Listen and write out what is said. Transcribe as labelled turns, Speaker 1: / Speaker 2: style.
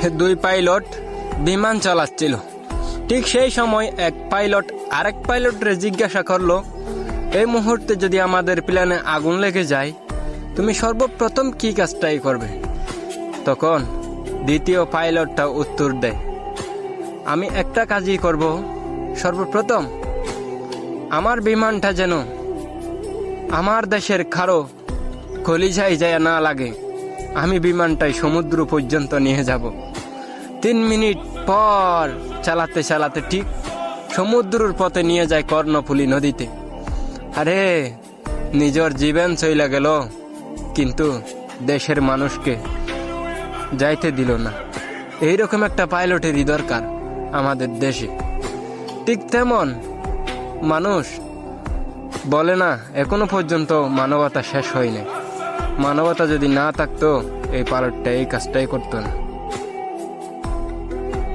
Speaker 1: দুই পাইলট বিমান চালাচ্ছিল। ঠিক সেই সময় এক পাইলট আরেক পাইলটরে জিজ্ঞাসা করলো, এই মুহূর্তে যদি আমাদের প্লেনে আগুন লেগে যায় তুমি সর্বপ্রথম কি কাজটাই করবে? তখন দ্বিতীয় পাইলটটা উত্তর দেয়, আমি একটা কাজই করব, সর্বপ্রথম আমার বিমানটা যেন আমার দেশের খাড়ো কলিজায় যায় না লাগে, আমি বিমানটাই সমুদ্র পর্যন্ত নিয়ে যাব। 3 মিনিট পর চালাতে চালাতে ঠিক সমুদ্রের পথে নিয়ে যায় কর্ণফুলী নদীতে। আরে নিজের জীবন চইলা গেল, কিন্তু দেশের মানুষকে যাইতে দিল না। এইরকম একটা পাইলটেরই দরকার আমাদের দেশে। ঠিক তেমন মানুষ বলে না, এখনো পর্যন্ত মানবতা শেষ হয়নি। মানবতা যদি না থাকতো এই পাইলটটা এই কাজটাই করতো না।